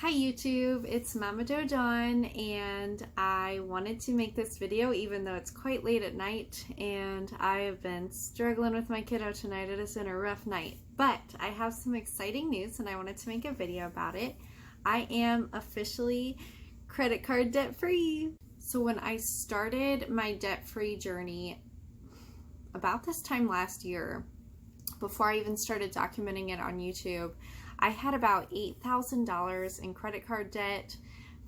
Hi YouTube, it's Mama Dawn, and I wanted to make this video even though it's quite late at night and I have been struggling with my kiddo tonight. It has been a rough night, but I have some exciting news and I wanted to make a video about it. I am officially credit card debt free. So when I started my debt free journey about this time last year, before I even started documenting it on YouTube, I had about $8,000 in credit card debt,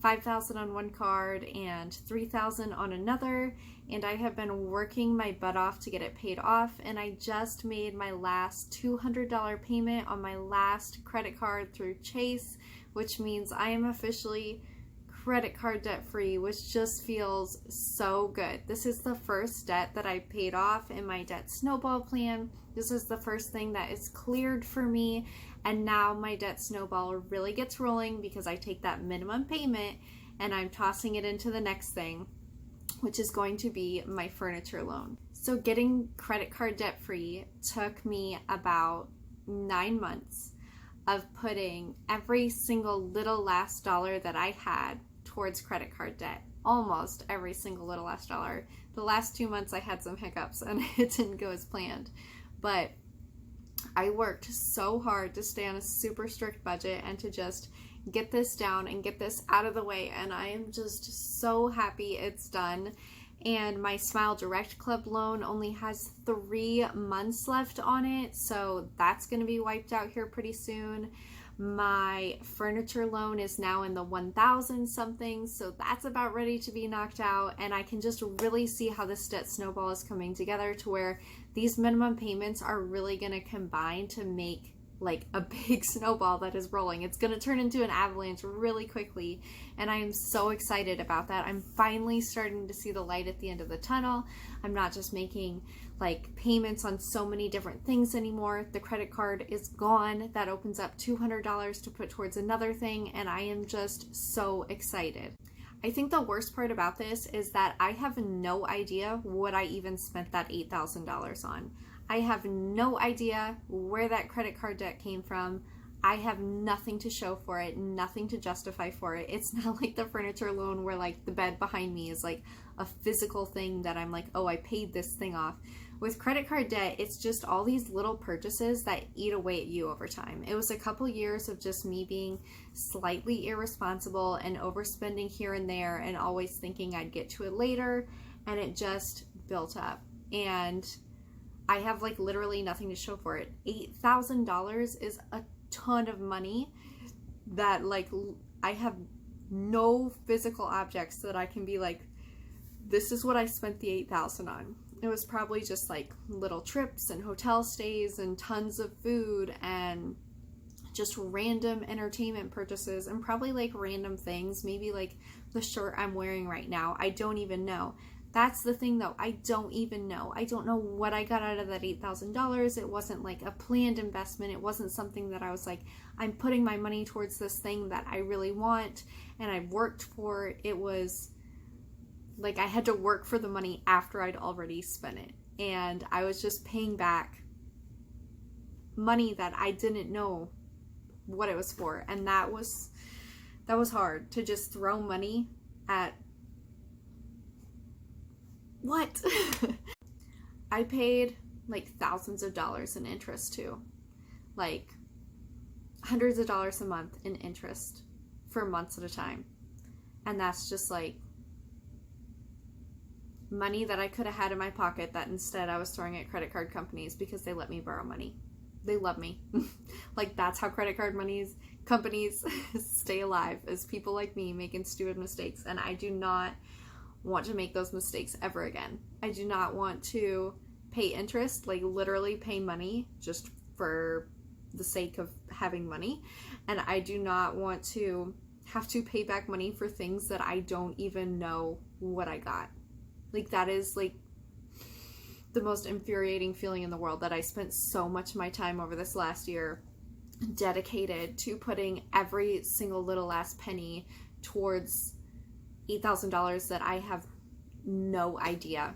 $5,000 on one card and $3,000 on another, and I have been working my butt off to get it paid off, and I just made my last $200 payment on my last credit card through Chase, which means I am officially credit card debt free, which just feels so good. This is the first debt that I paid off in my debt snowball plan. This is the first thing that is cleared for me, and now my debt snowball really gets rolling because I take that minimum payment and I'm tossing it into the next thing, which is going to be my furniture loan. So getting credit card debt free took me about 9 months of putting every single little last dollar that I had towards credit card debt. Almost every single little last dollar. The last 2 months I had some hiccups and it didn't go as planned, but I worked so hard to stay on a super strict budget and to just get this down and get this out of the way, and I am just so happy it's done. And my Smile Direct Club loan only has 3 months left on it, so that's going to be wiped out here pretty soon. My furniture loan is now in the 1,000 something, so that's about ready to be knocked out, and I can just really see how this debt snowball is coming together to where these minimum payments are really going to combine to make like a big snowball that is rolling. It's going to turn into an avalanche really quickly, and I am so excited about that. I'm finally starting to see the light at the end of the tunnel. I'm not just making like payments on so many different things anymore. The credit card is gone. That opens up $200 to put towards another thing, and I am just so excited. I think the worst part about this is that I have no idea what I even spent that $8,000 on. I have no idea where that credit card debt came from. I have nothing to show for it, nothing to justify for it. It's not like the furniture loan where like the bed behind me is like a physical thing that I'm like, oh, I paid this thing off. With credit card debt, it's just all these little purchases that eat away at you over time. It was a couple years of just me being slightly irresponsible and overspending here and there and always thinking I'd get to it later, and it just built up. And I have like literally nothing to show for it. $8,000 is a ton of money that like I have no physical objects that I can be like, this is what I spent the $8,000 on. It was probably just like little trips and hotel stays and tons of food and just random entertainment purchases and probably like random things, maybe like the shirt I'm wearing right now. I don't even know. That's the thing though, I don't even know. I don't know what I got out of that $8,000. It wasn't like a planned investment. It wasn't something that I was like, I'm putting my money towards this thing that I really want and I've worked for. It was like I had to work for the money after I'd already spent it. And I was just paying back money that I didn't know what it was for. And that was hard to just throw money at what? I paid like thousands of dollars in interest too. Like hundreds of dollars a month in interest for months at a time. And that's just like money that I could have had in my pocket that instead I was throwing at credit card companies because they let me borrow money. They love me. Like that's how credit card companies stay alive, is people like me making stupid mistakes, and I do not want to make those mistakes ever again. I do not want to pay interest, like literally pay money just for the sake of having money, and I do not want to have to pay back money for things that I don't even know what I got. Like that is like the most infuriating feeling in the world, that I spent so much of my time over this last year dedicated to putting every single little last penny towards $8,000 that I have no idea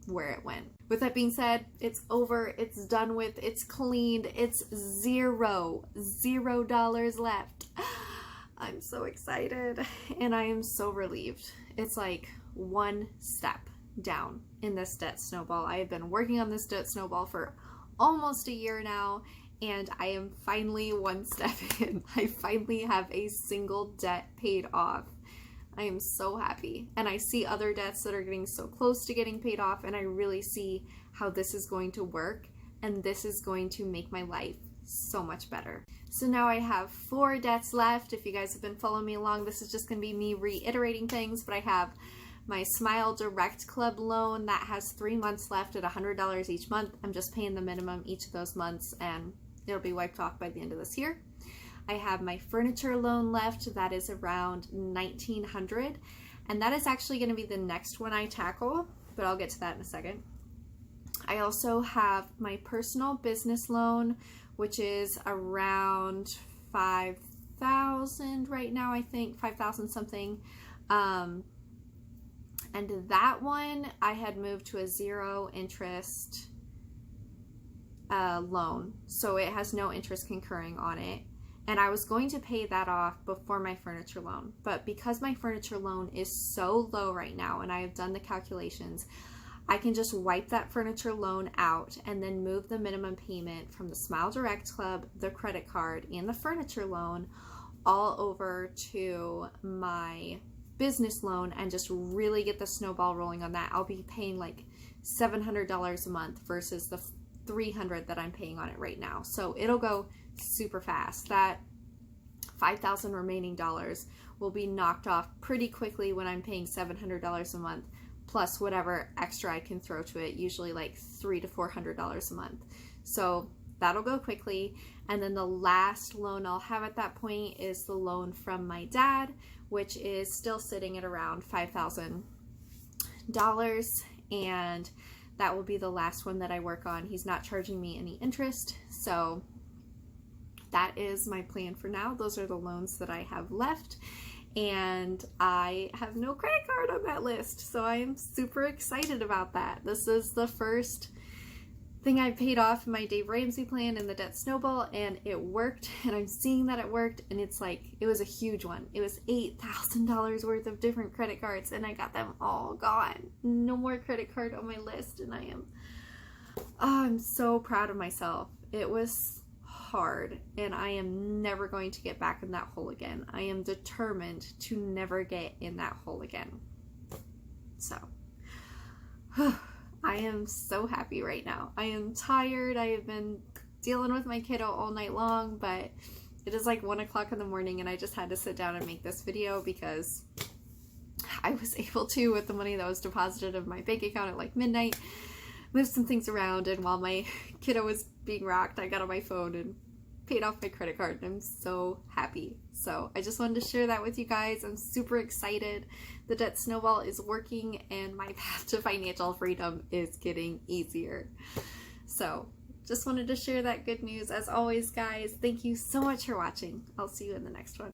where it went. With that being said, it's over, it's done with, it's cleaned, it's $0 left. I'm so excited and I am so relieved. It's like one step down in this debt snowball. I have been working on this debt snowball for almost a year now, and I am finally one step in. I finally have a single debt paid off. I am so happy. And I see other debts that are getting so close to getting paid off, and I really see how this is going to work, and this is going to make my life so much better. So now I have 4 debts left. If you guys have been following me along, this is just going to be me reiterating things, but I have my Smile Direct Club loan that has 3 months left at $100 each month. I'm just paying the minimum each of those months, and it'll be wiped off by the end of this year. I have my furniture loan left that is around $1,900, and that is actually going to be the next one I tackle, but I'll get to that in a second. I also have my personal business loan, which is around $5,000 right now, I think, $5,000 something. And that one I had moved to a 0 interest loan, so it has no interest concurring on it. And I was going to pay that off before my furniture loan, but because my furniture loan is so low right now, and I have done the calculations, I can just wipe that furniture loan out and then move the minimum payment from the Smile Direct Club, the credit card, and the furniture loan all over to my business loan and just really get the snowball rolling on that. I'll be paying like $700 a month versus the $300 that I'm paying on it right now. So it'll go super fast. That $5,000 remaining dollars will be knocked off pretty quickly when I'm paying $700 a month, plus whatever extra I can throw to it, usually like $300 to $400 a month. So that'll go quickly. And then the last loan I'll have at that point is the loan from my dad, which is still sitting at around $5,000, and that will be the last one that I work on. He's not charging me any interest, so that is my plan for now. Those are the loans that I have left, and I have no credit card on that list, so I am super excited about that. This is the first thing I paid off in my Dave Ramsey plan in the debt snowball, and it worked, and I'm seeing that it worked, and it's like, it was a huge one. It was $8,000 worth of different credit cards, and I got them all gone. No more credit card on my list, and I'm so proud of myself. It was hard, and I am never going to get back in that hole again. I am determined to never get in that hole again. So, I am so happy right now. I am tired. I have been dealing with my kiddo all night long, but it is like 1 o'clock in the morning, and I just had to sit down and make this video because I was able to, with the money that was deposited in my bank account at like midnight, move some things around, and while my kiddo was being rocked, I got on my phone and paid off my credit card, and I'm so happy. So I just wanted to share that with you guys. I'm super excited. The debt snowball is working, and my path to financial freedom is getting easier. So just wanted to share that good news. As always, guys, thank you so much for watching. I'll see you in the next one.